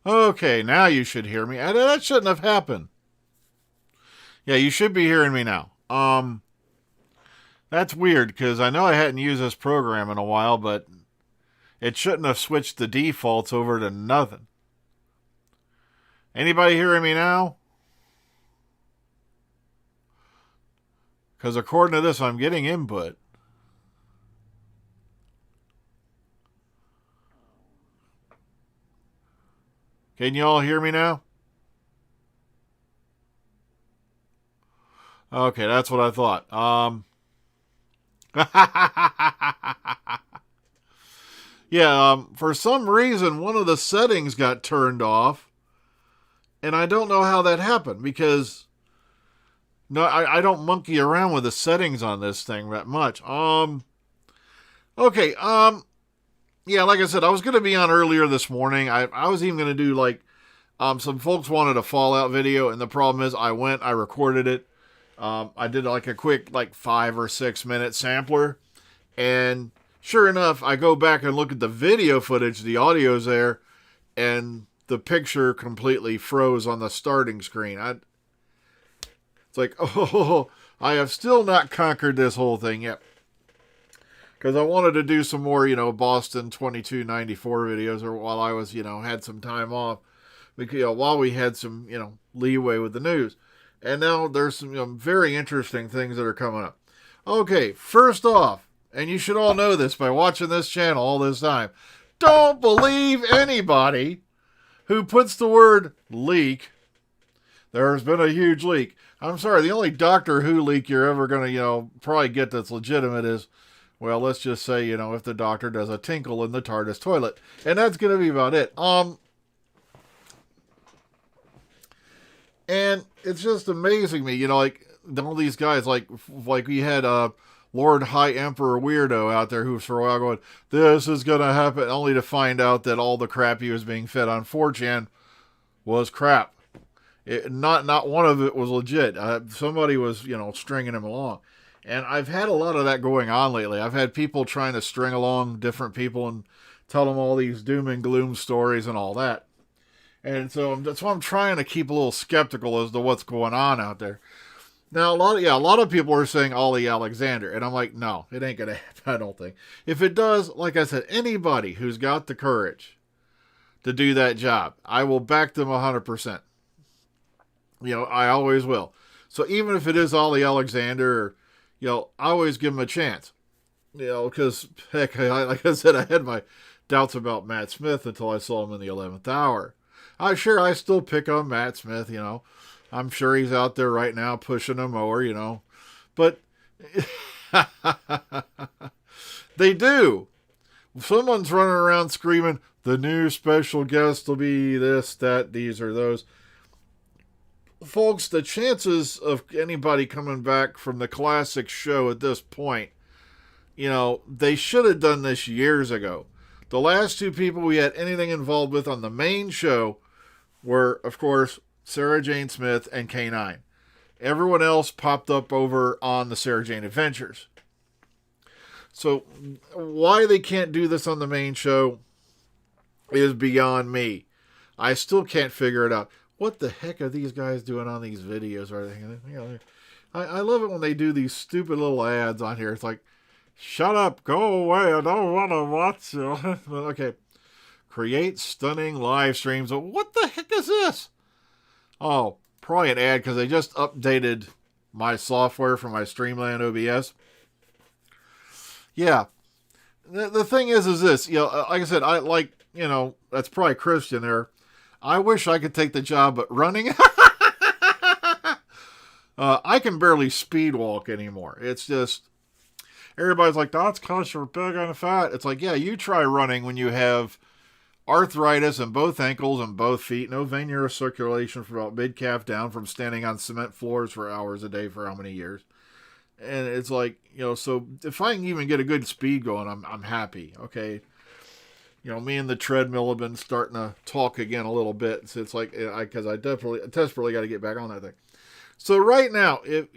Okay, now you should hear me. That shouldn't have happened. Yeah, you should be hearing me now. That's weird because I know I hadn't used this program in a while, but it shouldn't have switched the defaults over to nothing. Anybody hearing me now? Because according to this, I'm getting input. Can you all hear me now? Okay, that's what I thought. Yeah, for some reason, one of the settings got turned off, and I don't know how that happened because no, I don't monkey around with the settings on this thing that much. Okay, yeah, like I said, I was going to be on earlier this morning. I was even going to do like, some folks wanted a Fallout video, and the problem is I recorded it. I did like a quick, like 5 or 6 minute sampler, and sure enough, I go back and look at the video footage, the audio's there, and the picture completely froze on the starting screen. It's like, oh, I have still not conquered this whole thing yet. Because I wanted to do some more, Boston 2294 videos, or while I was, had some time off, because, while we had some, leeway with the news. And now there's some very interesting things that are coming up. Okay, first off, and you should all know this by watching this channel all this time, don't believe anybody who puts the word leak. There's been a huge leak. I'm sorry, the only Doctor Who leak you're ever going to, probably get that's legitimate is, well, let's just say, if the Doctor does a tinkle in the TARDIS toilet. And that's going to be about it. And it's just amazing me, like, all these guys, like we had Lord High Emperor Weirdo out there who was for a while going, this is going to happen, only to find out that all the crap he was being fed on 4chan was crap. Not one of it was legit. Somebody was, stringing him along. And I've had a lot of that going on lately. I've had people trying to string along different people and tell them all these doom and gloom stories and all that. And so that's why I'm trying to keep a little skeptical as to what's going on out there. Now, a lot of people are saying Ollie Alexander. And I'm like, no, it ain't going to happen, I don't think. If it does, like I said, anybody who's got the courage to do that job, I will back them 100%. I always will. So even if it is Ollie Alexander, I always give him a chance. Because, heck, like I said, I had my doubts about Matt Smith until I saw him in the 11th hour. I still pick on Matt Smith, I'm sure he's out there right now pushing a mower, But they do. Someone's running around screaming, the new special guest will be this, that, these, or those. Folks, the chances of anybody coming back from the classic show at this point, they should have done this years ago. The last two people we had anything involved with on the main show were, of course, Sarah Jane Smith and K9. Everyone else popped up over on the Sarah Jane Adventures. So why they can't do this on the main show is beyond me. I still can't figure it out. What the heck are these guys doing on these videos? I love it when they do these stupid little ads on here. It's like, shut up, go away, I don't want to watch you. Okay. Create stunning live streams. What the heck is this? Oh, probably an ad because they just updated my software for my Streamland OBS. Yeah. The thing is this, like I said, I like, that's probably Christian there. I wish I could take the job, but running, I can barely speed walk anymore. It's just, everybody's like, that's because you're big and fat. It's like, yeah, you try running when you have arthritis in both ankles and both feet, no venous circulation from about mid-calf down from standing on cement floors for hours a day for how many years. And it's like, so if I can even get a good speed going, I'm happy, okay? Me and the treadmill have been starting to talk again a little bit. So it's like, because I desperately got to get back on that thing. So right now, if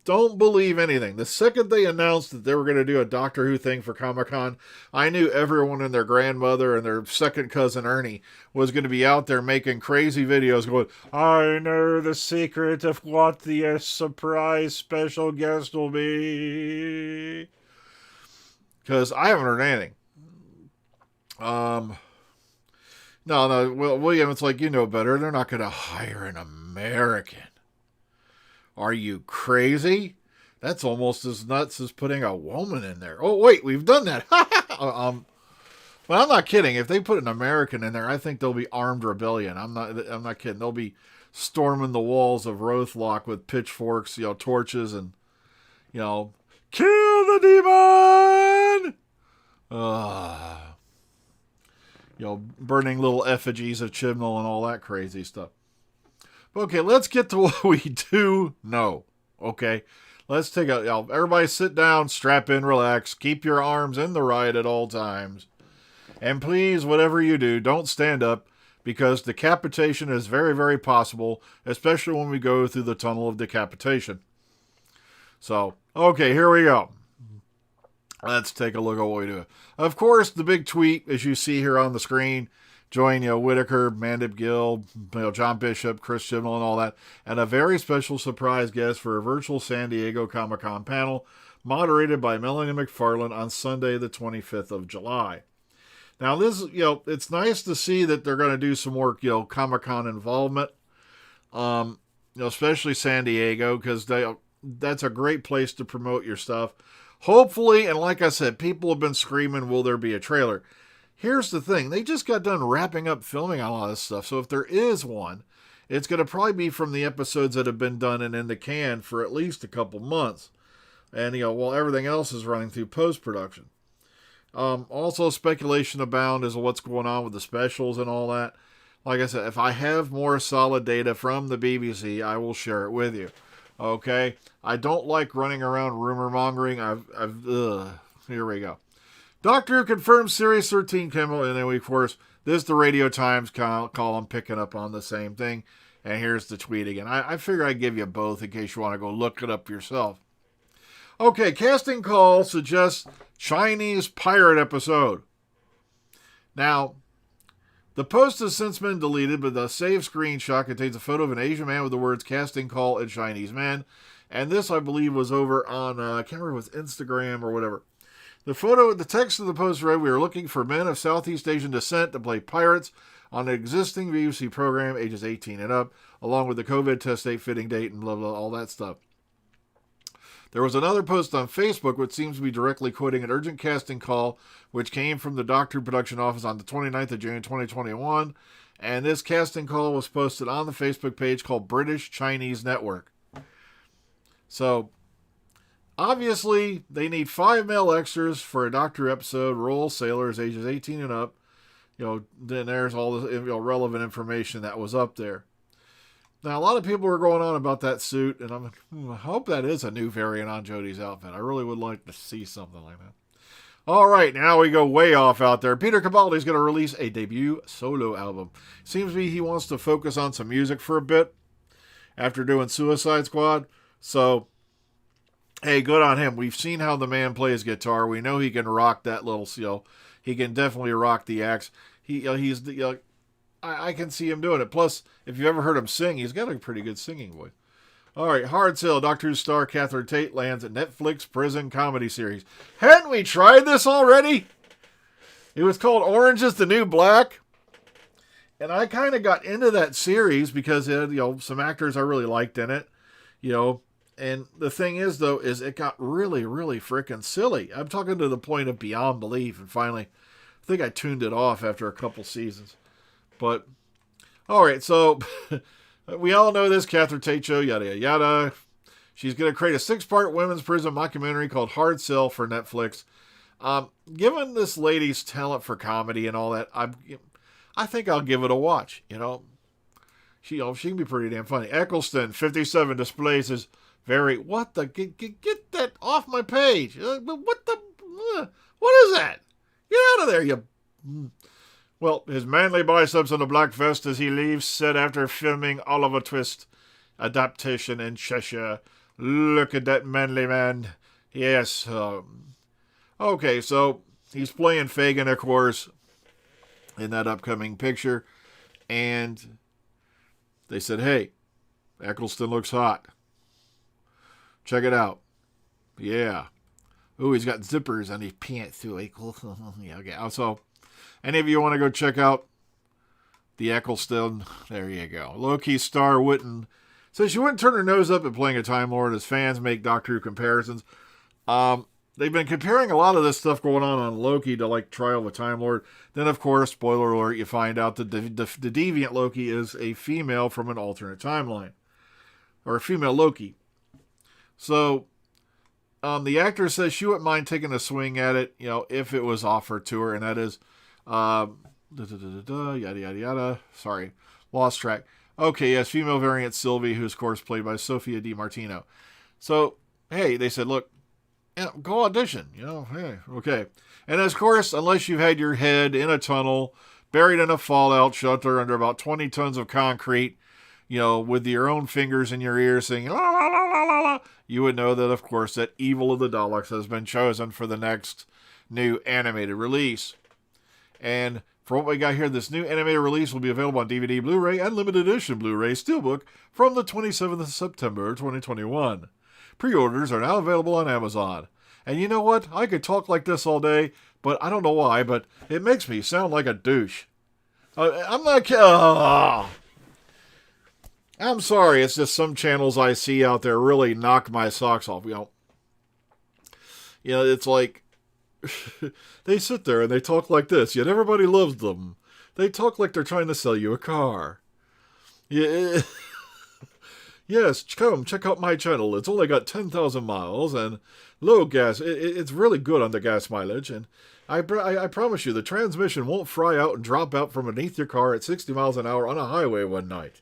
don't believe anything. The second they announced that they were going to do a Doctor Who thing for Comic-Con, I knew everyone and their grandmother and their second cousin Ernie was going to be out there making crazy videos going, I know the secret of what the surprise special guest will be. Because I haven't heard anything. No, well, William, it's like, you know better. They're not going to hire an American. Are you crazy? That's almost as nuts as putting a woman in there. Oh, wait, we've done that. Well, I'm not kidding. If they put an American in there, I think there'll be armed rebellion. I'm not kidding. They'll be storming the walls of Rothlock with pitchforks, torches, and, kill the demon! Burning little effigies of Chibnall and all that crazy stuff. Okay, let's get to what we do know. Okay, let's take everybody sit down, strap in, relax, keep your arms in the right at all times. And please, whatever you do, don't stand up, because decapitation is very, very possible, especially when we go through the tunnel of decapitation. So, okay, here we go. Let's take a look at what we do. Of course, the big tweet, as you see here on the screen, join, Whitaker, Mandip Gill, John Bishop, Chris Chibnall, and all that, and a very special surprise guest for a virtual San Diego Comic-Con panel, moderated by Melanie McFarlane on Sunday, the 25th of July. Now, this, it's nice to see that they're going to do some more, Comic-Con involvement, especially San Diego, because that's a great place to promote your stuff. Hopefully, and like I said, people have been screaming, will there be a trailer? Here's the thing. They just got done wrapping up filming a lot of this stuff. So if there is one, it's going to probably be from the episodes that have been done and in the can for at least a couple months. And, while everything else is running through post-production. Also, speculation abound as to what's going on with the specials and all that. Like I said, if I have more solid data from the BBC, I will share it with you. Okay? I don't like running around rumor mongering. Here we go. Doctor Who confirms Series 13 Kimmel, and then of course, this is the Radio Times column picking up on the same thing. And here's the tweet again. I figure I'd give you both in case you want to go look it up yourself. Okay, casting call suggests Chinese pirate episode. Now, the post has since been deleted, but the saved screenshot contains a photo of an Asian man with the words casting call and Chinese man. And this, I believe, was over on, I can't remember if it was Instagram or whatever. The text of the post read, we are looking for men of Southeast Asian descent to play pirates on an existing BBC program, ages 18 and up, along with the COVID test date, fitting date, and blah, blah, all that stuff. There was another post on Facebook which seems to be directly quoting an urgent casting call which came from the Doctor Who production office on the 29th of June 2021, and this casting call was posted on the Facebook page called British Chinese Network. So, obviously, they need 5 male extras for a Doctor Who episode, Royal Sailors, ages 18 and up. Then there's all the relevant information that was up there. Now, a lot of people are going on about that suit, and I hope that is a new variant on Jodie's outfit. I really would like to see something like that. All right, now we go way off out there. Peter Capaldi is going to release a debut solo album. Seems to me he wants to focus on some music for a bit after doing Suicide Squad. So, hey, good on him. We've seen how the man plays guitar. We know he can rock that little seal. He can definitely rock the axe. I can see him doing it. Plus, if you've ever heard him sing, he's got a pretty good singing voice. All right, hard sell. Doctor Who star Catherine Tate lands a Netflix prison comedy series. Hadn't we tried this already? It was called Orange is the New Black. And I kind of got into that series because it had, some actors I really liked in it. And the thing is, though, is it got really, really freaking silly. I'm talking to the point of beyond belief. And finally, I think I tuned it off after a couple seasons. But, all right, so we all know this Catherine Tate show, yada, yada, yada. She's going to create a 6-part women's prison mockumentary called Hard Sell for Netflix. Given this lady's talent for comedy and all that, I think I'll give it a watch, She can be pretty damn funny. Eccleston, 57, displays his what the, get that off my page. What is that? Get out of there, you... Well, his manly biceps on a black vest as he leaves set after filming Oliver Twist. adaptation in Cheshire. Look at that manly man. Yes. Okay, so he's playing Fagin, of course, in that upcoming picture. And they said, hey, Eccleston looks hot. Check it out. Yeah. Ooh, he's got zippers on his pants too. Yeah, okay. So, any of you want to go check out the Eccleston? There you go. Loki star Witten says she wouldn't turn her nose up at playing a Time Lord as fans make Doctor Who comparisons. They've been comparing a lot of this stuff going on Loki to like Trial of a Time Lord. Then, of course, spoiler alert, you find out that the deviant Loki is a female from an alternate timeline. Or a female Loki. So, the actor says she wouldn't mind taking a swing at it, if it was offered to her, and that is, yada, yada, yada. Sorry, lost track. Okay, yes, female variant Sylvie, who's, of course, played by Sophia Di Martino. So, hey, they said, look, go audition, hey, okay. And, of course, unless you've had your head in a tunnel, buried in a fallout shelter under about 20 tons of concrete, with your own fingers in your ears singing, la, la, la, la, la, la, you would know that, of course, that Evil of the Daleks has been chosen for the next new animated release. And for what we got here, this new animated release will be available on DVD, Blu-ray, and limited edition Blu-ray Steelbook from the 27th of September, 2021. Pre-orders are now available on Amazon. And you know what? I could talk like this all day, but I don't know why, but it makes me sound like a douche. I'm not... I'm sorry, it's just some channels I see out there really knock my socks off. It's like they sit there and they talk like this, yet everybody loves them. They talk like they're trying to sell you a car. Yeah, yes, come check out my channel. It's only got 10,000 miles and low gas. It's really good on the gas mileage, and I promise you the transmission won't fry out and drop out from beneath your car at 60 miles an hour on a highway one night.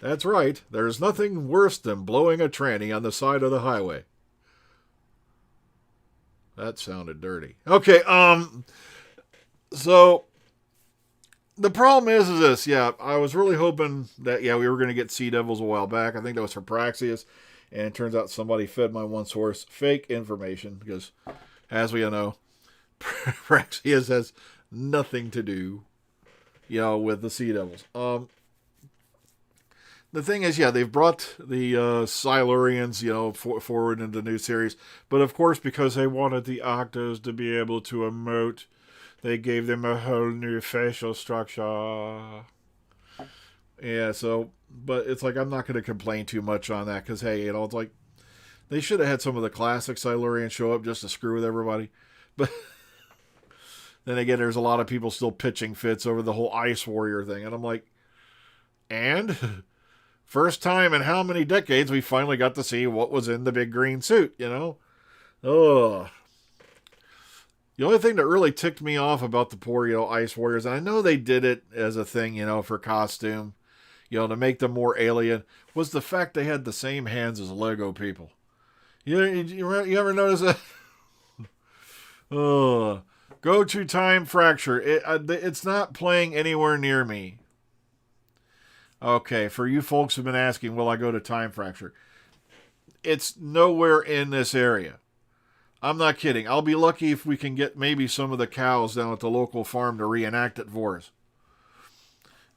That's right, there's nothing worse than blowing a tranny on the side of the highway. That sounded dirty. Okay, so the problem is this, I was really hoping that, we were going to get Sea Devils a while back. I think that was for Praxius, and it turns out somebody fed my one source fake information, because, as we all know, Praxius has nothing to do, with the Sea Devils. The thing is, they've brought the Silurians, forward into the new series. But, of course, because they wanted the Octos to be able to emote, they gave them a whole new facial structure. Yeah, so, but it's like, I'm not going to complain too much on that. Because, hey, it's like, they should have had some of the classic Silurians show up just to screw with everybody. But then again, there's a lot of people still pitching fits over the whole Ice Warrior thing. And I'm like, and... First time in how many decades we finally got to see what was in the big green suit, Ugh. The only thing that really ticked me off about the poor, Ice Warriors, and I know they did it as a thing, for costume, to make them more alien, was the fact they had the same hands as Lego people. You ever notice that? Go to Time Fracture. It's not playing anywhere near me. Okay, for you folks who've been asking, will I go to Time Fracture? It's nowhere in this area. I'm not kidding. I'll be lucky if we can get maybe some of the cows down at the local farm to reenact it for us.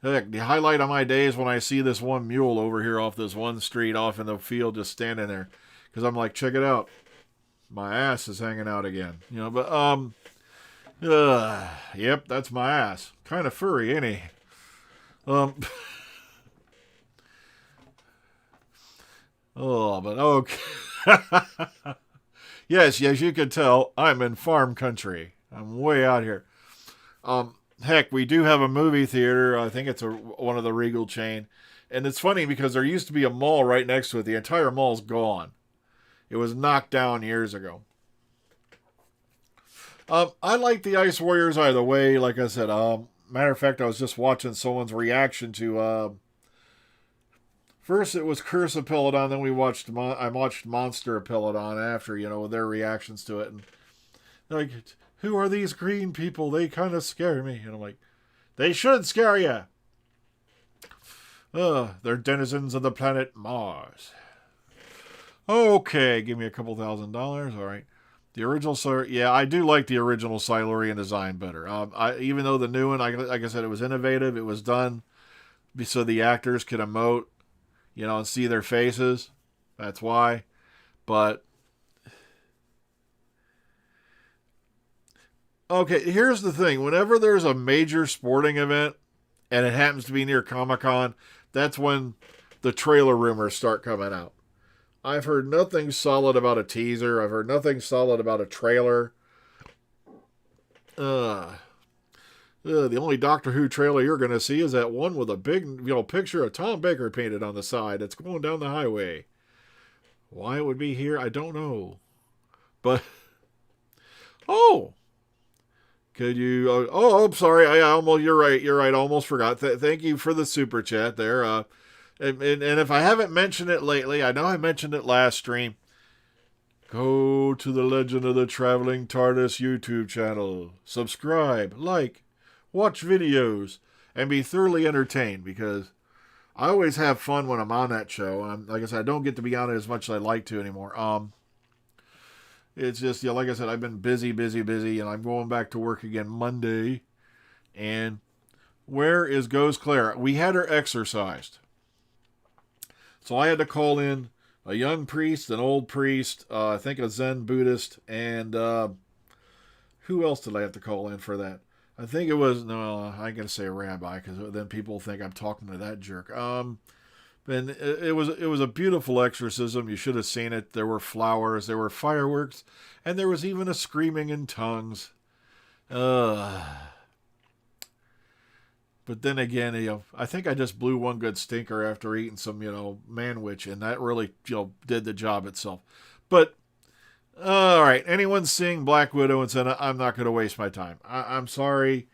Heck, the highlight of my day is when I see this one mule over here off this one street off in the field just standing there. Because I'm like, check it out. My ass is hanging out again. Yep, that's my ass. Kind of furry, ain't he? But okay. Yes, you can tell, I'm in farm country. I'm way out here. Heck, we do have a movie theater. I think it's one of the Regal chain. And it's funny because there used to be a mall right next to it. The entire mall's gone. It was knocked down years ago. I like the Ice Warriors either way. Like I said, matter of fact, I was just watching someone's reaction to... First, it was Curse of Peladon, then I watched Monster of Peladon after, with their reactions to it. And like, who are these green people? They kind of scare me. And I'm like, they should scare you. They're denizens of the planet Mars. Okay, give me a couple $1,000. All right. The original, yeah, I do like the original Silurian design better. Even though the new one, like I said, it was innovative. It was done so the actors could emote, and see their faces. That's why. But okay, here's the thing. Whenever there's a major sporting event and it happens to be near Comic-Con, that's when the trailer rumors start coming out. I've heard nothing solid about a teaser. I've heard nothing solid about a trailer. The only Doctor Who trailer you're going to see is that one with a big, picture of Tom Baker painted on the side that's going down the highway. Why it would be here, I don't know. But, could you, I'm sorry. You're right. I almost forgot. Thank you for the super chat there. And if I haven't mentioned it lately, I know I mentioned it last stream. Go to the Legend of the Traveling TARDIS YouTube channel. Subscribe, like, watch videos, and be thoroughly entertained, because I always have fun when I'm on that show. Like I said, I don't get to be on it as much as I'd like to anymore. It's just, like I said, I've been busy, and I'm going back to work again Monday. And where is Ghost Clara? We had her exorcised. So I had to call in a young priest, an old priest, I think a Zen Buddhist, and who else did I have to call in for that? I think it was, no, I ain't going to say a rabbi, because then people think I'm talking to that jerk. And it was a beautiful exorcism. You should have seen it. There were flowers, there were fireworks, and there was even a screaming in tongues. But then again, I think I just blew one good stinker after eating some, manwich, and that really, did the job itself. But, all right, anyone seeing Black Widow and said, I'm not going to waste my time. I'm sorry.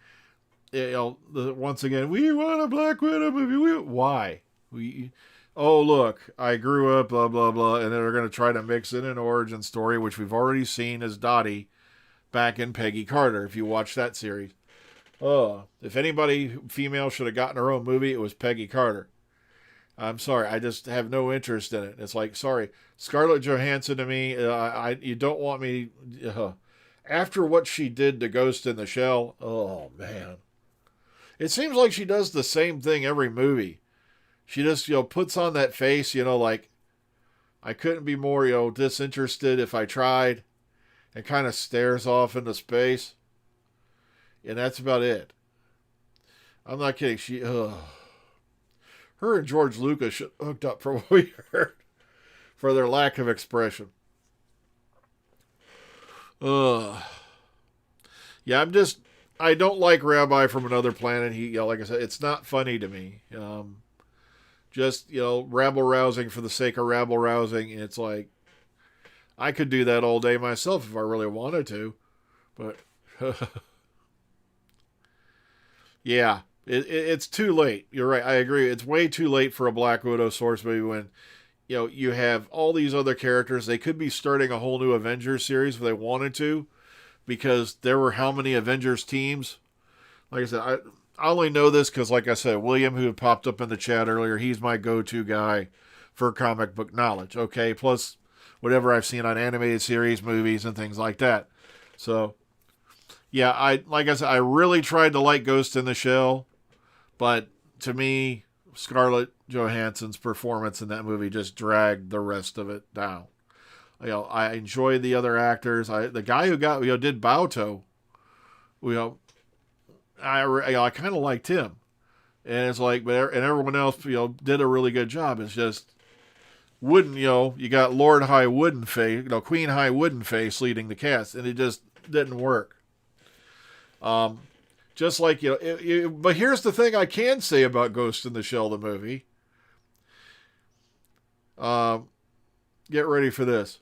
Once again, we want a Black Widow movie. Why? Look, I grew up, blah, blah, blah, and then they're going to try to mix in an origin story, which we've already seen as Dottie back in Peggy Carter, if you watch that series. If anybody female should have gotten her own movie, it was Peggy Carter. I'm sorry, I just have no interest in it. It's like, sorry, Scarlett Johansson to me, you don't want me, after what she did to Ghost in the Shell, oh man. It seems like she does the same thing every movie. She just, puts on that face, like, I couldn't be more, disinterested if I tried, and kind of stares off into space. And that's about it. I'm not kidding. Her and George Lucas should have hooked up for what we heard. For their lack of expression. Yeah, I don't like Rabbi from Another Planet. He, like I said, it's not funny to me. Just, rabble-rousing for the sake of rabble-rousing. It's like, I could do that all day myself if I really wanted to. But... yeah, it's too late. You're right. I agree. It's way too late for a Black Widow source movie when, you have all these other characters. They could be starting a whole new Avengers series if they wanted to, because there were how many Avengers teams? Like I said, I only know this because, like I said, William, who popped up in the chat earlier, he's my go-to guy for comic book knowledge. Okay, plus whatever I've seen on animated series, movies, and things like that. So... yeah, like I said, I really tried to like Ghost in the Shell, but to me, Scarlett Johansson's performance in that movie just dragged the rest of it down. I enjoyed the other actors. The guy who did Bauto, I kind of liked him, and it's like, and everyone else, did a really good job. It's just Wooden, you got Lord High Wooden Face, Queen High Wooden Face leading the cast, and it just didn't work. Just like, but here's the thing I can say about Ghost in the Shell, the movie. Get ready for this.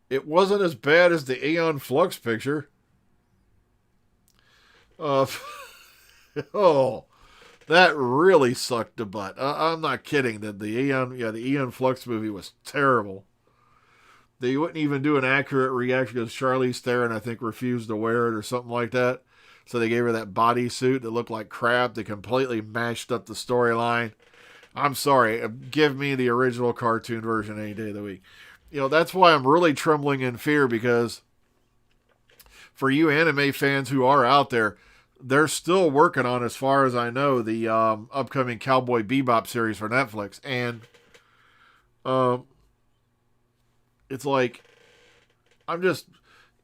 It wasn't as bad as the Aeon Flux picture. That really sucked the butt. I'm not kidding. The Aeon Flux movie was terrible. They wouldn't even do an accurate reaction because Charlize Theron, I think, refused to wear it or something like that. So they gave her that bodysuit that looked like crap. They completely mashed up the storyline. I'm sorry. Give me the original cartoon version any day of the week. That's why I'm really trembling in fear, because for you anime fans who are out there, they're still working on, as far as I know, the upcoming Cowboy Bebop series for Netflix. And um, it's like, I'm just,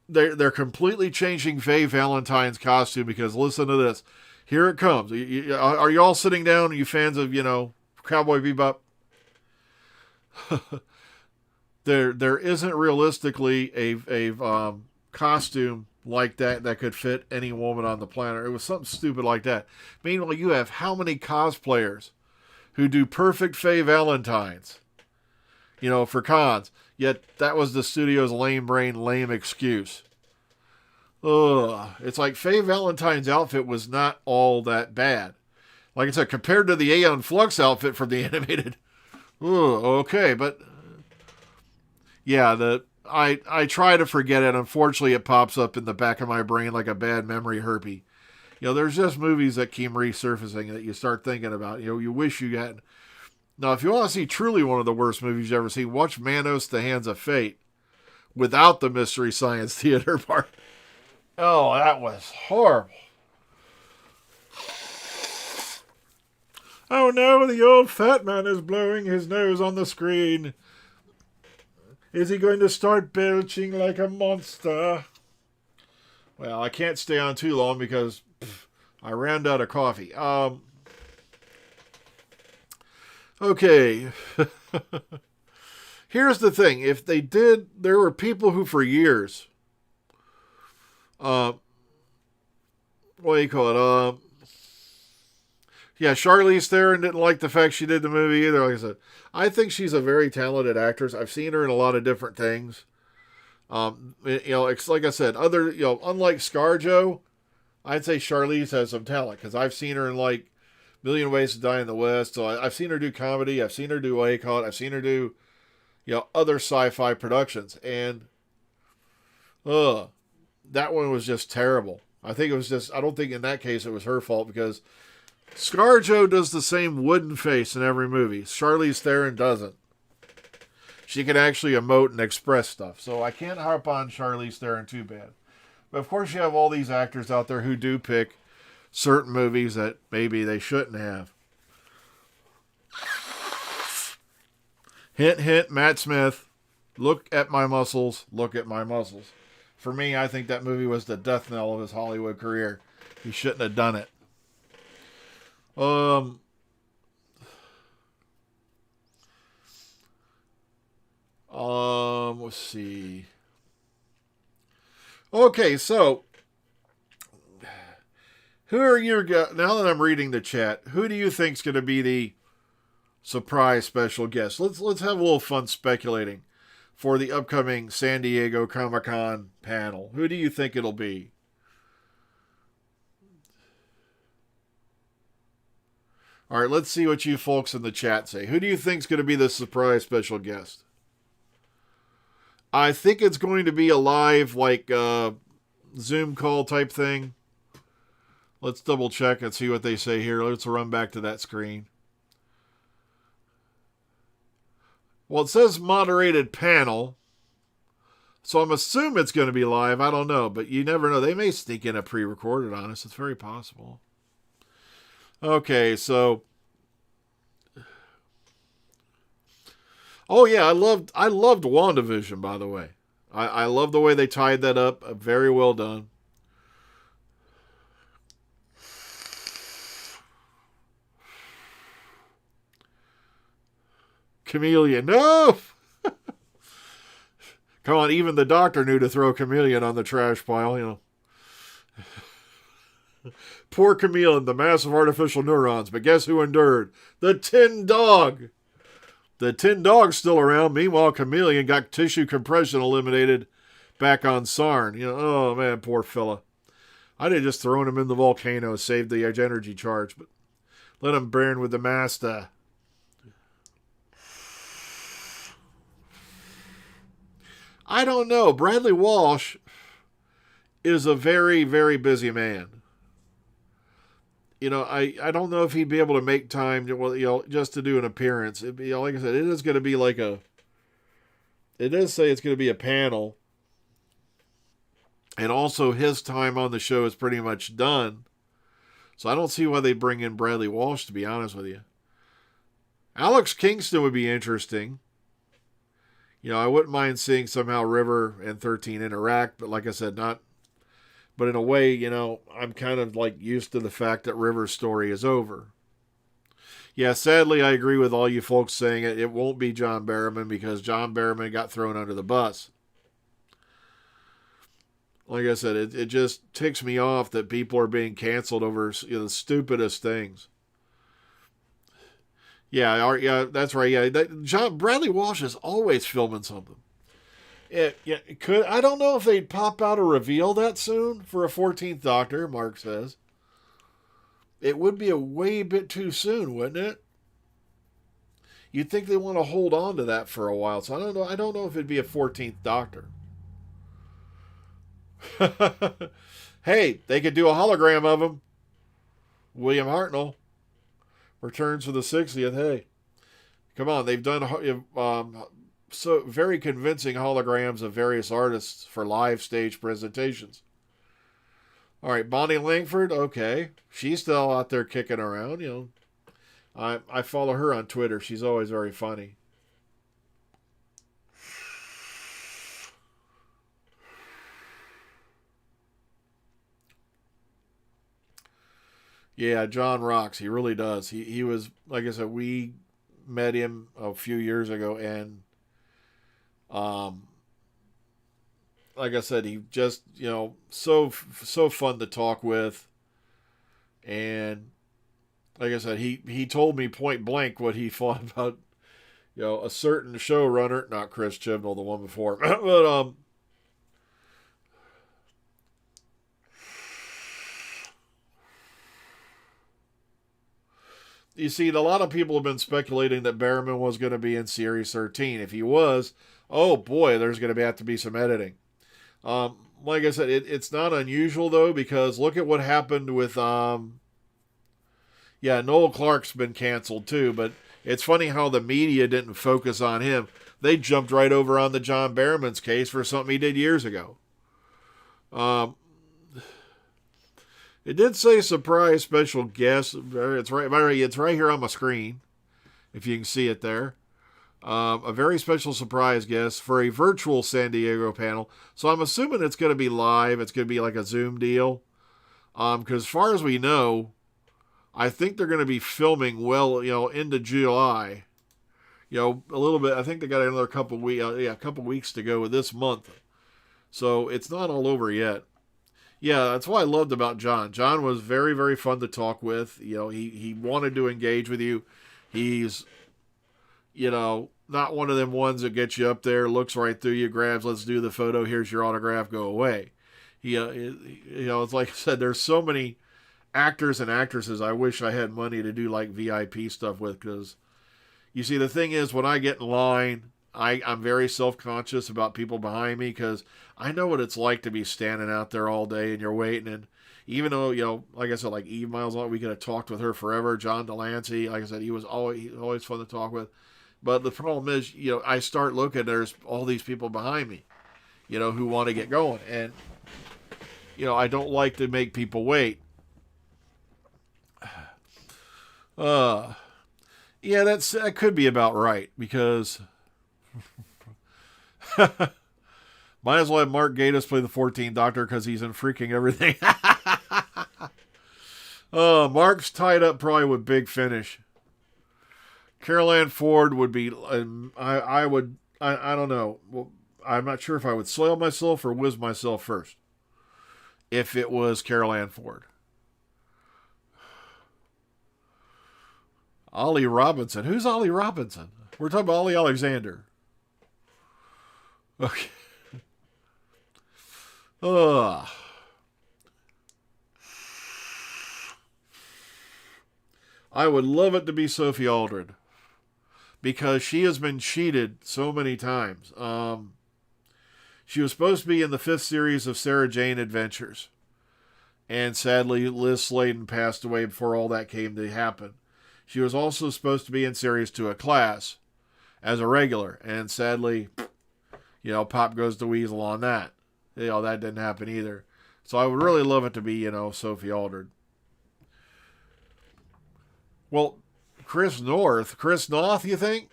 they're completely changing Faye Valentine's costume, because listen to this. Here it comes. Are you all sitting down? Are you fans of, Cowboy Bebop? There isn't realistically a costume like that could fit any woman on the planet. It was something stupid like that. Meanwhile, you have how many cosplayers who do perfect Faye Valentines, for cons. Yet that was the studio's lame brain, lame excuse. Ugh. It's like Faye Valentine's outfit was not all that bad. Like I said, compared to the Aeon Flux outfit from the animated. Ugh, okay, but yeah, I try to forget it. Unfortunately, it pops up in the back of my brain like a bad memory herpy. There's just movies that keep resurfacing that you start thinking about. You wish you had. Now, if you want to see truly one of the worst movies you've ever seen, watch Manos: The Hands of Fate without the Mystery Science Theater part. Oh, that was horrible. Oh no, the old fat man is blowing his nose on the screen. Is he going to start belching like a monster? Well, I can't stay on too long because I ran out of coffee. Okay. Here's the thing. If they did, there were people who for years, what do you call it? Yeah, Charlize Theron didn't like the fact she did the movie either. Like I said, I think she's a very talented actress. I've seen her in a lot of different things. It's like I said, unlike ScarJo, I'd say Charlize has some talent, because I've seen her in like Million Ways to Die in the West. So I've seen her do comedy. I've seen her do I've seen her do, other sci-fi productions, and that one was just terrible. I don't think in that case it was her fault, because ScarJo does the same wooden face in every movie. Charlize Theron doesn't. She can actually emote and express stuff. So I can't harp on Charlize Theron too bad. But of course you have all these actors out there who do pick certain movies that maybe they shouldn't have. Hint, hint, Matt Smith. Look at my muscles. Look at my muscles. For me, I think that movie was the death knell of his Hollywood career. He shouldn't have done it. Let's see. Okay, so who are your now that I'm reading the chat, who do you think's going to be the surprise special guest? Let's have a little fun speculating for the upcoming San Diego Comic-Con panel. Who do you think it'll be? All right, let's see what you folks in the chat say. Who do you think's going to be the surprise special guest? I think it's going to be a live, Zoom call type thing. Let's double check and see what they say here. Let's run back to that screen. Well, it says moderated panel, so I'm assuming it's going to be live. I don't know, but you never know. They may sneak in a pre-recorded on us. It's very possible. Okay, so oh yeah, I loved WandaVision, by the way. I love the way they tied that up. Very well done. Chameleon, no! Come on, even the doctor knew to throw Chameleon on the trash pile, Poor Chameleon, the massive artificial neurons. But guess who endured? The Tin Dog. The Tin Dog's still around. Meanwhile, Chameleon got tissue compression eliminated back on Sarn. Oh man, poor fella. I'd have just thrown him in the volcano, saved the energy charge, but let him burn with the master. I don't know. Bradley Walsh is a very, very busy man. I don't know if he'd be able to make time to, well, just to do an appearance. Like I said, it is going to be like it does say it's going to be a panel. And also his time on the show is pretty much done. So I don't see why they bring in Bradley Walsh, to be honest with you. Alex Kingston would be interesting. I wouldn't mind seeing somehow River and 13 interact, but like I said, not. But in a way, I'm kind of like used to the fact that River's story is over. Yeah, sadly, I agree with all you folks saying it. It won't be John Barrowman because John Barrowman got thrown under the bus. Like I said, it just ticks me off that people are being canceled over the stupidest things. Yeah, that's right. Yeah, Bradley Walsh is always filming something. It could. I don't know if they'd pop out a reveal that soon for a 14th Doctor. Mark says it would be a way bit too soon, wouldn't it? You'd think they want to hold on to that for a while. So I don't know. I don't know if it'd be a 14th Doctor. Hey, they could do a hologram of him. William Hartnell returns for the 60th. Hey, come on. They've done so very convincing holograms of various artists for live stage presentations. All right, Bonnie Langford. Okay, she's still out there kicking around. I follow her on Twitter. She's always very funny. Yeah, John rocks. He really does. He was, like I said, we met him a few years ago, and like I said, he just so fun to talk with, and like I said, he told me point blank what he thought about a certain showrunner, not Chris Chibnall, the one before, but you see, a lot of people have been speculating that Barrowman was going to be in Series 13. If he was, oh boy, there's going to have to be some editing. Like I said, it's not unusual, though, because look at what happened with, Noel Clark's been canceled, too, but it's funny how the media didn't focus on him. They jumped right over on the John Barrowman's case for something he did years ago. It did say surprise special guest. It's right here on my screen, if you can see it there. A very special surprise guest for a virtual San Diego panel. So I'm assuming it's going to be live. It's going to be like a Zoom deal. Because as far as we know, I think they're going to be filming into July. A little bit. I think they got another couple weeks to go with this month. So it's not all over yet. Yeah, that's what I loved about John. John was very, very fun to talk with. He wanted to engage with you. He's, not one of them ones that gets you up there, looks right through you, grabs, let's do the photo, here's your autograph, go away. It's like I said, there's so many actors and actresses I wish I had money to do like VIP stuff with, because you see, the thing is, when I get in line, I'm very self-conscious about people behind me, because I know what it's like to be standing out there all day and you're waiting. And even though, like I said, like Eve Miles, we could have talked with her forever. John Delancey, like I said, he was always fun to talk with. But the problem is, I start looking, there's all these people behind me, who want to get going. And, I don't like to make people wait. Yeah, that could be about right, because might as well have Mark Gatiss play the 14th Doctor because he's in freaking everything. Mark's tied up probably with Big Finish. Carol Ann Ford would be, I don't know. Well, I'm not sure if I would soil myself or whiz myself first if it was Carol Ann Ford. Ollie Robinson. Who's Ollie Robinson? We're talking about Ollie Alexander. Okay. I would love it to be Sophie Aldred, because she has been cheated so many times. She was supposed to be in the 5th series of Sarah Jane Adventures. And sadly, Liz Sladen passed away before all that came to happen. She was also supposed to be in Series 2 of Class as a regular. And sadly, Pop goes to Weasel on that. That didn't happen either. So I would really love it to be, Sophie Aldred. Well, Chris Noth, you think?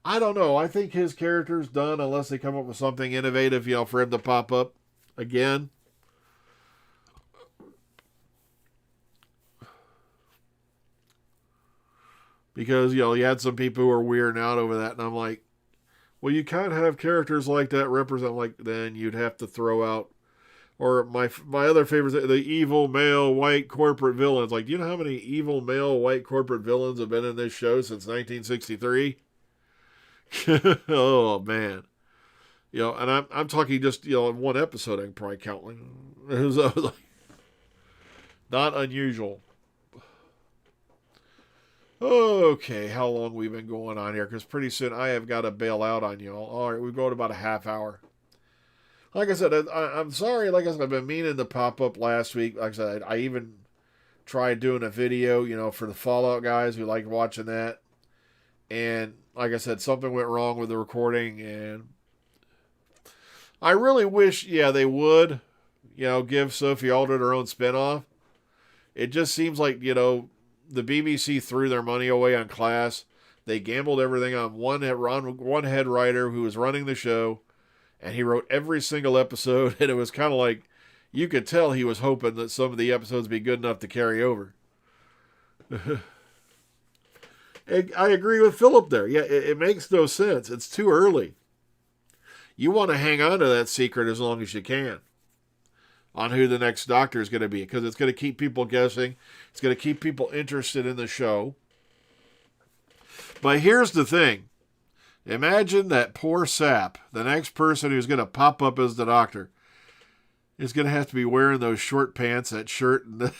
I don't know. I think his character's done unless they come up with something innovative, for him to pop up again. Because, you had some people who were weirding out over that, and I'm like, well, you can't have characters like that represent, then you'd have to throw out, or my other favorites, the evil male white corporate villains. Like, do you know how many evil male white corporate villains have been in this show since 1963? Oh, man. And I'm talking just, one episode I can probably count. It was not unusual. Okay, how long we've been going on here? Because pretty soon I have got to bail out on y'all. All right, we've gone about a half hour. Like I said, I'm sorry. Like I said, I've been meaning to pop up last week. Like I said, I even tried doing a video, for the Fallout guys who like watching that. And like I said, something went wrong with the recording. And I really wish, they would, give Sophie Aldred her own spinoff. It just seems like, the BBC threw their money away on Class. They gambled everything on one head writer who was running the show, and he wrote every single episode, and it was kind of like, you could tell he was hoping that some of the episodes be good enough to carry over. I agree with Philip there. Yeah, it makes no sense. It's too early. You want to hang on to that secret as long as you can on who the next Doctor is going to be, because it's going to keep people guessing. It's going to keep people interested in the show. But here's the thing. Imagine that poor sap, the next person who's going to pop up as the Doctor, is going to have to be wearing those short pants, that shirt. And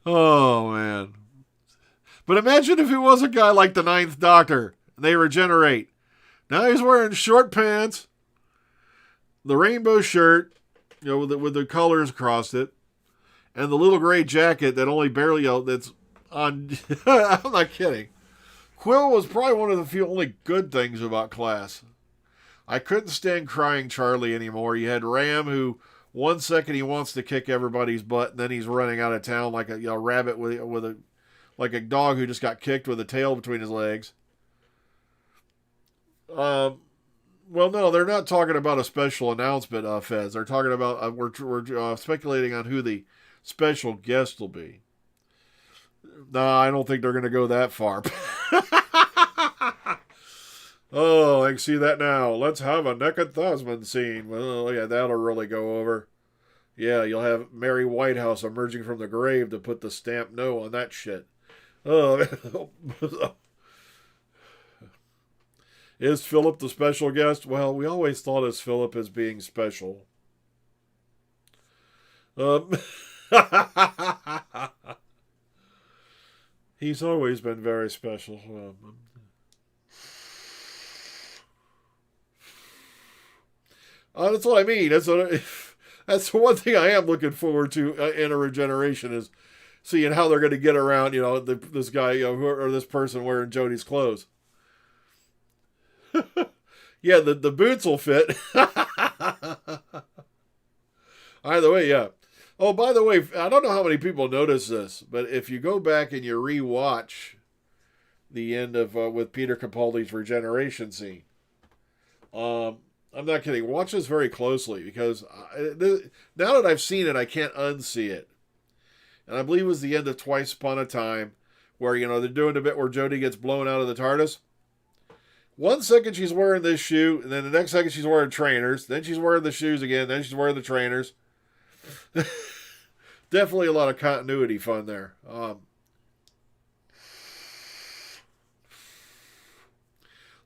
oh, man. But imagine if it was a guy like the Ninth Doctor, and they regenerate. Now he's wearing short pants, the rainbow shirt, with the colors across it, and the little gray jacket that only barely, that's on. I'm not kidding. Quill was probably one of the few only good things about Class. I couldn't stand Crying Charlie anymore. You had Ram, who 1 second he wants to kick everybody's butt, and then he's running out of town like a rabbit like a dog who just got kicked with a tail between his legs. Well, no, they're not talking about a special announcement, Fez. They're talking about, we're speculating on who the special guest will be. No, I don't think they're going to go that far. Oh, I can see that now. Let's have a naked Thasman scene. Well, yeah, that'll really go over. Yeah, you'll have Mary Whitehouse emerging from the grave to put the stamp no on that shit. Oh, is Philip the special guest? Well, we always thought of Philip as being special. He's always been very special. That's what I mean. That's the one thing I am looking forward to in a regeneration is seeing how they're going to get around, this guy, or this person wearing Jodie's clothes. Yeah, the boots will fit. Either way, yeah. Oh, by the way, I don't know how many people notice this, but if you go back and you rewatch the end of with Peter Capaldi's regeneration scene, I'm not kidding. Watch this very closely because now that I've seen it, I can't unsee it. And I believe it was the end of Twice Upon a Time, where they're doing a bit where Jodie gets blown out of the TARDIS. 1 second she's wearing this shoe, and then the next second she's wearing trainers. Then she's wearing the shoes again. Then she's wearing the trainers. Definitely a lot of continuity fun there.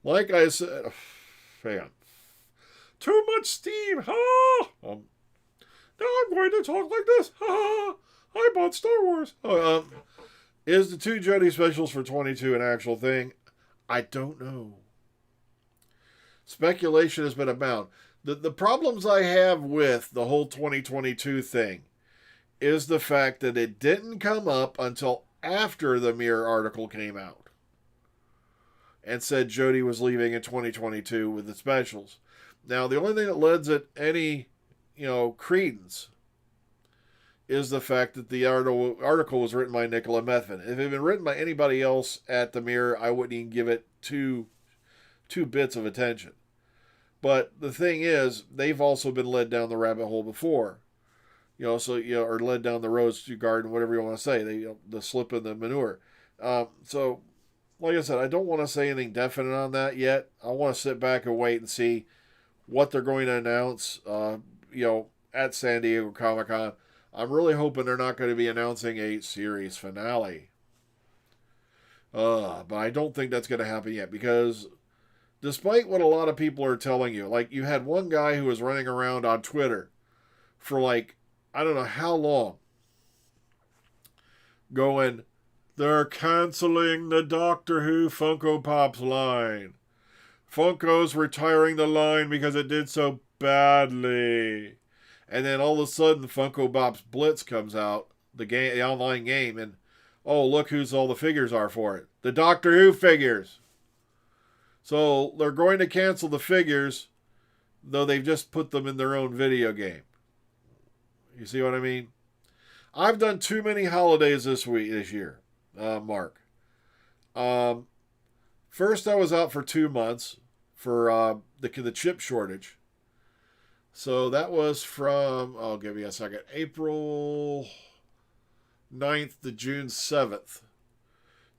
Like I said, man, too much steam. Ha! Now I'm going to talk like this. Ha! I bought Star Wars. Is the 2 Jodie specials for 22 an actual thing? I don't know. Speculation has been abound. The problems I have with the whole 2022 thing is the fact that it didn't come up until after the Mirror article came out and said Jodie was leaving in 2022 with the specials. Now, the only thing that lends it any, credence is the fact that the article was written by Nicola Methvin. If it had been written by anybody else at the Mirror, I wouldn't even give it two bits of attention. But the thing is, they've also been led down the rabbit hole before. Or led down the rose to garden, whatever you want to say, the slip in the manure. So, like I said, I don't want to say anything definite on that yet. I want to sit back and wait and see what they're going to announce, at San Diego Comic-Con. I'm really hoping they're not going to be announcing a series finale. But I don't think that's going to happen yet, because despite what a lot of people are telling you, like you had one guy who was running around on Twitter for I don't know how long, going, they're canceling the Doctor Who Funko Pops line. Funko's retiring the line because it did so badly. And then all of a sudden, Funko Pop's Blitz comes out, the online game, and look who's all the figures are for it. The Doctor Who figures. So they're going to cancel the figures, though they've just put them in their own video game. You see what I mean? I've done too many holidays this year, Mark. First, I was out for 2 months for the chip shortage. So that was from, I'll give you a second, April 9th to June 7th.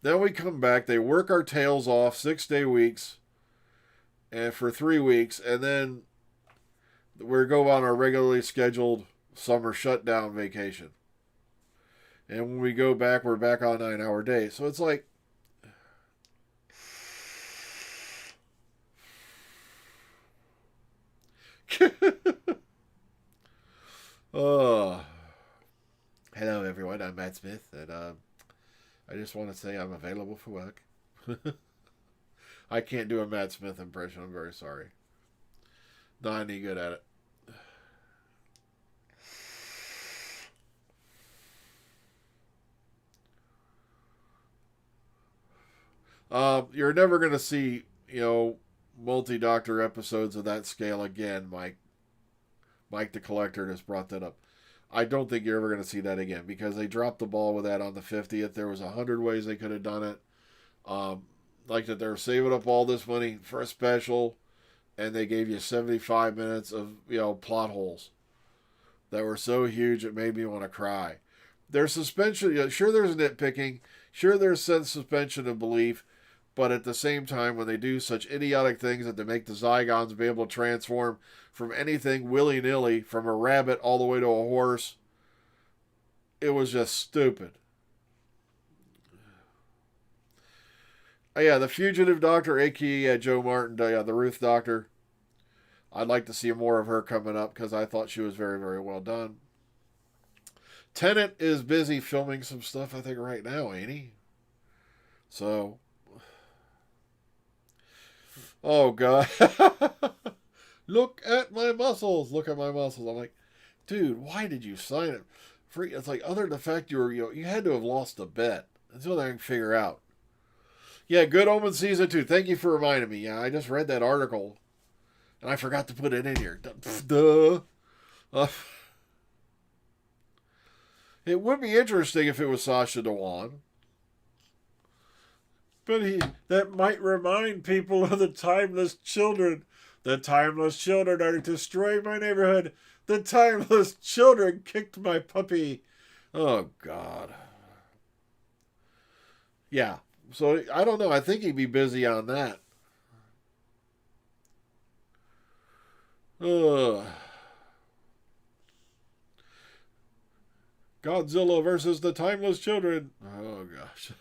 Then we come back, they work our tails off 6-day weeks and for 3 weeks, and then we go on our regularly scheduled summer shutdown vacation. And when we go back, we're back on 9-hour days. So it's like, hello everyone, I'm Matt Smith, and I just want to say I'm available for work. I can't do a Matt Smith impression, I'm very sorry. Not any good at it. You're never going to see, multi-doctor episodes of that scale again, Mike. Mike the Collector just brought that up. I don't think you're ever going to see that again, because they dropped the ball with that on the 50th. There was 100 ways they could have done it. Like that they're saving up all this money for a special, and they gave you 75 minutes of, plot holes that were so huge it made me want to cry. There's suspension, sure there's nitpicking, sure there's suspension of belief, but at the same time, when they do such idiotic things that they make the Zygons be able to transform from anything willy-nilly, from a rabbit all the way to a horse, it was just stupid. The Fugitive Doctor, a.k.a. Joe Martin, the Ruth Doctor. I'd like to see more of her coming up, because I thought she was very, very well done. Tennant is busy filming some stuff, I think, right now, ain't he? So, oh, God. Look at my muscles. Look at my muscles. I'm like, dude, why did you sign it? It's like, other than the fact you had to have lost a bet. That's what I can figure out. Yeah, Good Omen Season 2. Thank you for reminding me. Yeah, I just read that article, and I forgot to put it in here. Duh. It would be interesting if it was Sacha Dhawan. But that might remind people of the timeless children. The timeless children are destroying my neighborhood. The timeless children kicked my puppy. Oh, God. Yeah. So, I don't know. I think he'd be busy on that. Godzilla versus the timeless children. Oh, gosh.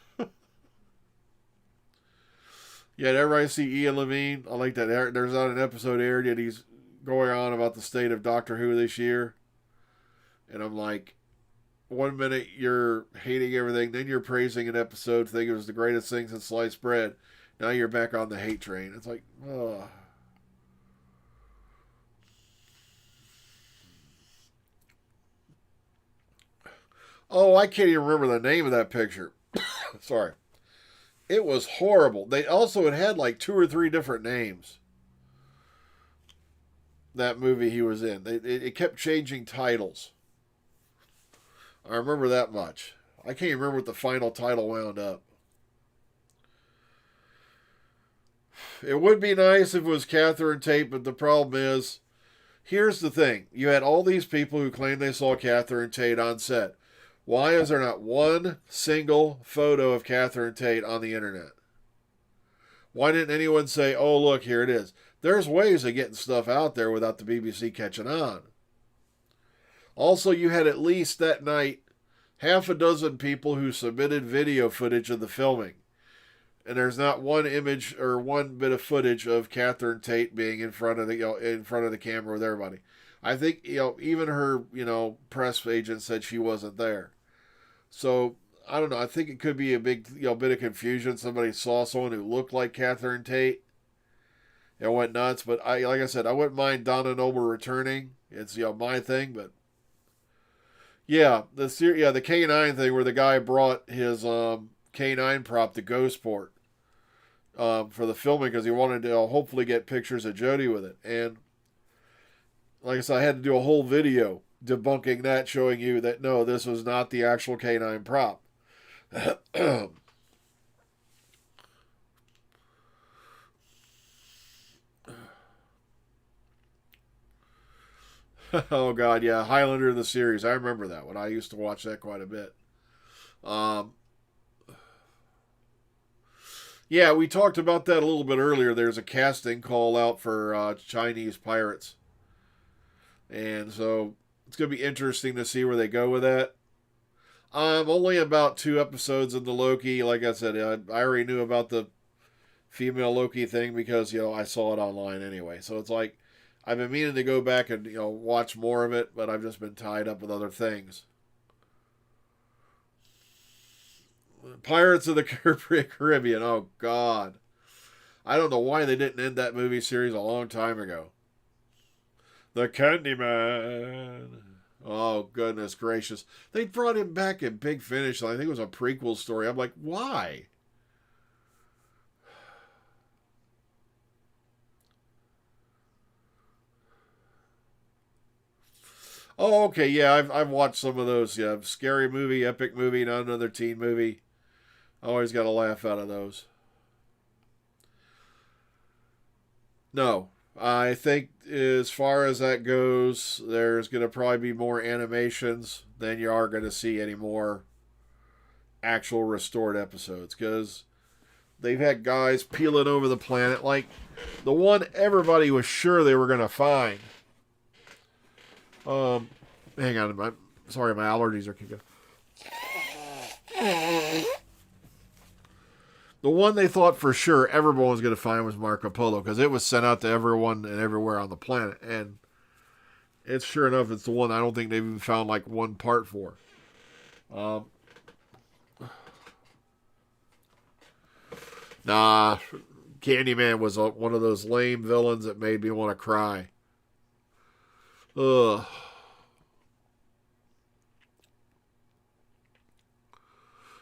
Yeah, everybody see Ian Levine. I like that. There's not an episode aired yet. He's going on about the state of Doctor Who this year. And I'm like, 1 minute you're hating everything, then you're praising an episode, thinking it was the greatest thing since sliced bread. Now you're back on the hate train. It's like, oh. Oh, I can't even remember the name of that picture. Sorry. It was horrible. They also, it had like 2 or 3 different names. That movie he was in. It kept changing titles. I remember that much. I can't even remember what the final title wound up. It would be nice if it was Catherine Tate, but the problem is, here's the thing. You had all these people who claimed they saw Catherine Tate on set. Why is there not one single photo of Catherine Tate on the internet? Why didn't anyone say, oh, look, here it is? There's ways of getting stuff out there without the BBC catching on. Also, you had at least that night half a dozen people who submitted video footage of the filming. And there's not one image or one bit of footage of Catherine Tate being in front of the camera with everybody. I think even her press agent said she wasn't there. So I don't know. I think it could be a big bit of confusion. Somebody saw someone who looked like Catherine Tate and went nuts. But like I said, I wouldn't mind Donna Noble returning. It's my thing. But yeah, the K9 thing where the guy brought his K9 prop to Ghostport for the filming because he wanted to hopefully get pictures of Jodie with it. And like I said, I had to do a whole video debunking that, showing you that no, this was not the actual K9 prop. Oh God, yeah, Highlander the series. I remember that one. I used to watch that quite a bit. Yeah, we talked about that a little bit earlier. There's a casting call out for Chinese pirates. And so it's going to be interesting to see where they go with that. I'm only about 2 episodes into Loki. Like I said, I already knew about the female Loki thing because, I saw it online anyway. So it's like, I've been meaning to go back and, watch more of it, but I've just been tied up with other things. Pirates of the Caribbean. Oh, God. I don't know why they didn't end that movie series a long time ago. The Candyman. Oh, goodness gracious. They brought him back in Big Finish. I think it was a prequel story. I'm like, why? Oh, okay. Yeah, I've watched some of those. Yeah, scary movie, epic movie, not another teen movie. I always got a laugh out of those. No, I think as far as that goes, there's going to probably be more animations than you are going to see any more actual restored episodes because they've had guys peeling over the planet like the one everybody was sure they were going to find. Hang on, sorry, my allergies are kicking. The one they thought for sure everyone was going to find was Marco Polo because it was sent out to everyone and everywhere on the planet. And it's sure enough, it's the one I don't think they've even found like one part for. Nah, Candyman was one of those lame villains that made me want to cry. Ugh.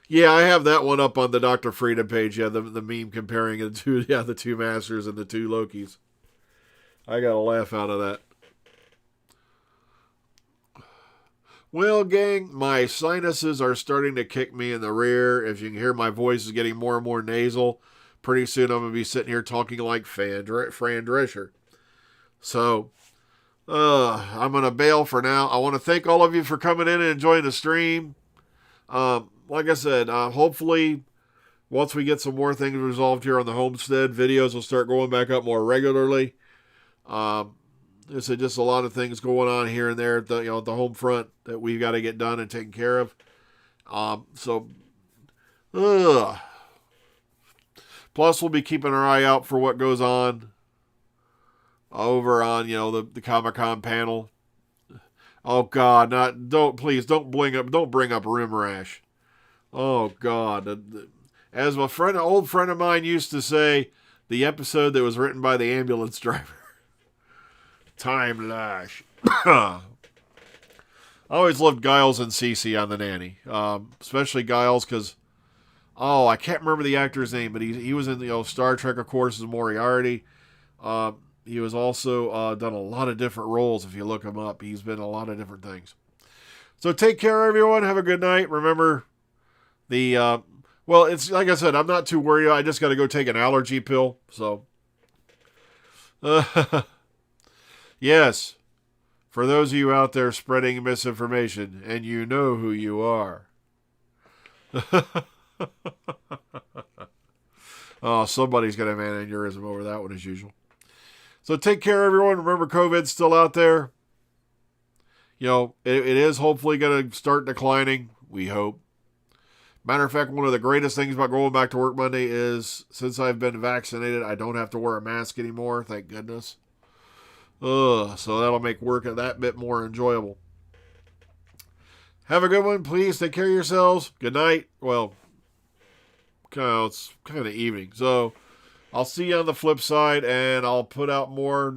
Yeah, I have that one up on the Dr. Freedom page. Yeah, the meme comparing the two Masters and the 2 Lokis. I got a laugh out of that. Well, gang, my sinuses are starting to kick me in the rear. If you can hear, my voice is getting more and more nasal. Pretty soon I'm going to be sitting here talking like Fran Drescher. So, I'm going to bail for now. I want to thank all of you for coming in and enjoying the stream. Like I said, hopefully once we get some more things resolved here on the homestead, videos will start going back up more regularly. There's just a lot of things going on here and there at the home front that we've got to get done and taken care of. Plus, we'll be keeping our eye out for what goes on over on the Comic-Con panel. Oh God, don't bring up Rim Rash. Oh God, as an old friend of mine used to say, the episode that was written by the ambulance driver. Time Lash. I always loved Giles and Cece on The Nanny, especially Giles because, I can't remember the actor's name, but he was in Star Trek, of course, as Moriarty. He was also done a lot of different roles. If you look him up, he's been in a lot of different things. So take care, everyone. Have a good night. Remember, it's like I said, I'm not too worried. I just got to go take an allergy pill. So, yes, for those of you out there spreading misinformation, and you know who you are. Oh, somebody's going to have an aneurysm over that one as usual. So take care, everyone. Remember, COVID's still out there. It is hopefully going to start declining. We hope. Matter of fact, one of the greatest things about going back to work Monday is since I've been vaccinated, I don't have to wear a mask anymore. Thank goodness. So that'll make work that bit more enjoyable. Have a good one. Please take care of yourselves. Good night. Well, it's kind of evening. So I'll see you on the flip side, and I'll put out more